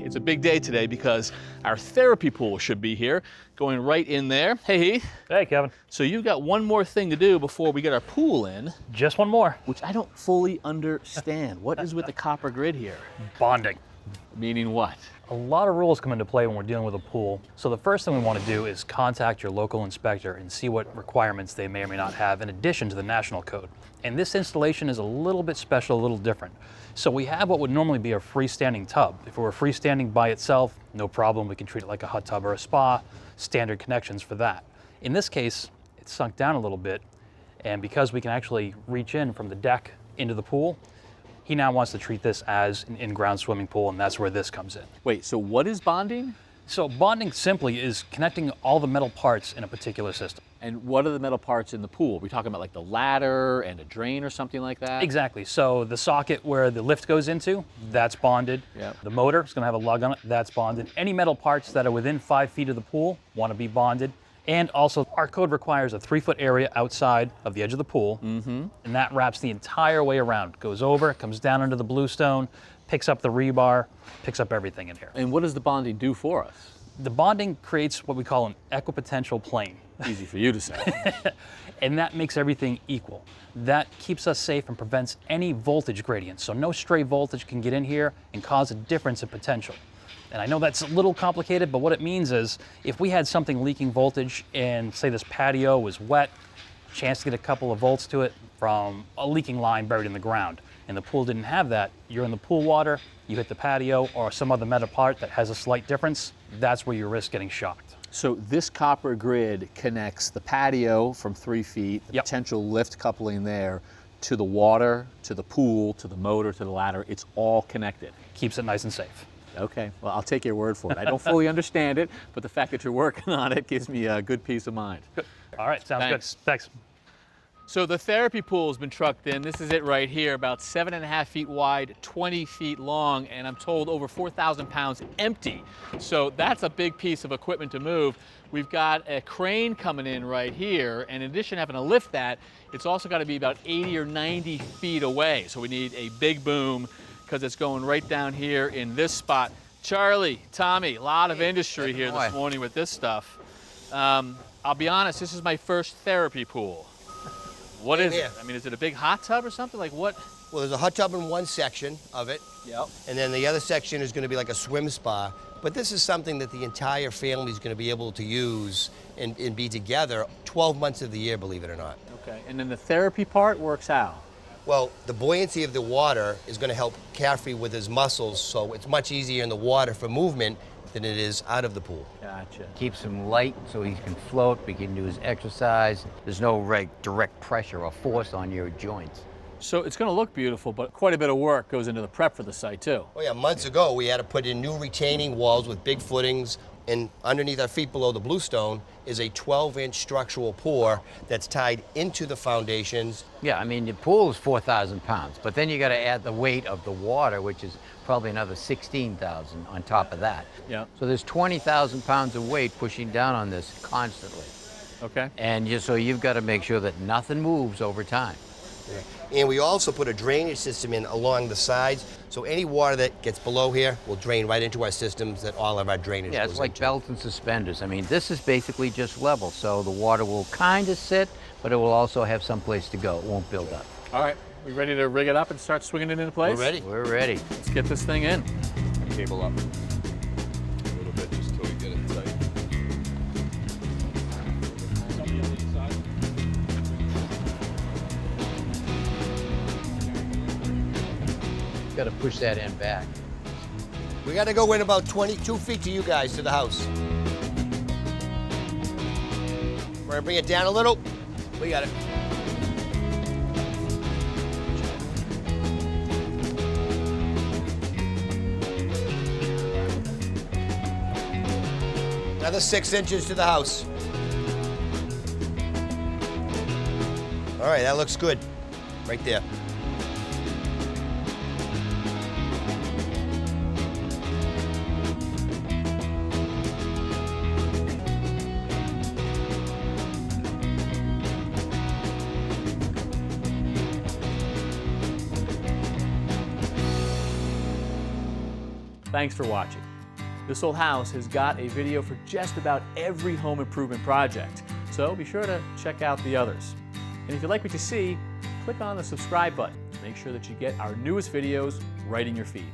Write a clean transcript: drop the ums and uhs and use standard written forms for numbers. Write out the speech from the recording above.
It's a big day today because our therapy pool should be here, going right in there. Hey, Heath. Hey, Kevin. So you've got one more thing to do before we get our pool in. Just one more. Which I don't fully understand. What is with the copper grid here? Bonding. Meaning what? A lot of rules come into play when we're dealing with a pool. So the first thing we want to do is contact your local inspector and see what requirements they may or may not have in addition to the national code. And this installation is a little bit special, a little different. So we have what would normally be a freestanding tub. If it were freestanding by itself, no problem, we can treat it like a hot tub or a spa, standard connections for that. In this case, it's sunk down a little bit, and because we can actually reach in from the deck into the pool, he now wants to treat this as an in-ground swimming pool, and that's where this comes in. Wait, so what is bonding? So bonding simply is connecting all the metal parts in a particular system. And what are the metal parts in the pool? Are we talking about like the ladder and a drain or something like that? Exactly. So the socket where the lift goes into, that's bonded. Yep. The motor is going to have a lug on it, that's bonded. Any metal parts that are within 5 feet of the pool want to be bonded. And also, our code requires a 3-foot area outside of the edge of the pool, and that wraps the entire way around. Goes over, comes down under the bluestone, picks up the rebar, picks up everything in here. And what does the bonding do for us? The bonding creates what we call an equipotential plane. Easy for you to say. And that makes everything equal. That keeps us safe and prevents any voltage gradients. So no stray voltage can get in here and cause a difference in potential. And I know that's a little complicated, but what it means is if we had something leaking voltage and say this patio was wet, chance to get a couple of volts to it from a leaking line buried in the ground, and the pool didn't have that, you're in the pool water, you hit the patio or some other metal part that has a slight difference, that's where you risk getting shocked. So this copper grid connects the patio from 3 feet, the potential lift coupling there, to the water, to the pool, to the motor, to the ladder. It's all connected. Keeps it nice and safe. Okay, well, I'll take your word for it. I don't fully understand it, but the fact that you're working on it gives me a good peace of mind. Good. All right, sounds Thanks. good. Thanks. So the therapy pool has been trucked in. This is it right here, about 7.5 feet wide, 20 feet long, and I'm told over 4,000 pounds empty. So that's a big piece of equipment to move. We've got a crane coming in right here, and in addition to having to lift that, it's also got to be about 80 or 90 feet away. So we need a big boom, because it's going right down here in this spot. Charlie, Tommy, a lot of industry here this morning with this stuff. I'll be honest, this is my first therapy pool. What is it? I mean, is it a big hot tub or something? Like what? Well, there's a hot tub in one section of it. Yep. And then the other section is going to be like a swim spa. But this is something that the entire family is going to be able to use and be together 12 months of the year, believe it or not. Okay, and then the therapy part works how? Well, the buoyancy of the water is going to help Caffrey with his muscles, so it's much easier in the water for movement than it is out of the pool. Gotcha. Keeps him light so he can float, he can do his exercise. There's no direct pressure or force on your joints. So it's going to look beautiful, but quite a bit of work goes into the prep for the site too. Oh yeah, months ago we had to put in new retaining walls with big footings, and underneath our feet below the bluestone is a 12-inch structural pour that's tied into the foundations. Yeah, I mean, the pool is 4,000 pounds, but then you got to add the weight of the water, which is probably another 16,000 on top of that. Yeah. So there's 20,000 pounds of weight pushing down on this constantly. Okay. And so you've got to make sure that nothing moves over time. And we also put a drainage system in along the sides, so any water that gets below here will drain right into our systems that all of our drainage Yeah, goes it's like into. belts and suspenders. I mean, this is basically just level, so the water will kind of sit, but it will also have some place to go. It won't build up. All right, we ready to rig it up and start swinging it into place? We're ready. We're ready. Let's get this thing in. Cable up a little bit just till we get it tight. Got to push that end back. We got to go in about 22 feet to you guys, to the house. We're going to bring it down a little. We got it. Another 6 inches to the house. All right, that looks good. Right there. Thanks for watching. This Old House has got a video for just about every home improvement project, so be sure to check out the others. And if you like what you see, click on the subscribe button to make sure that you get our newest videos right in your feed.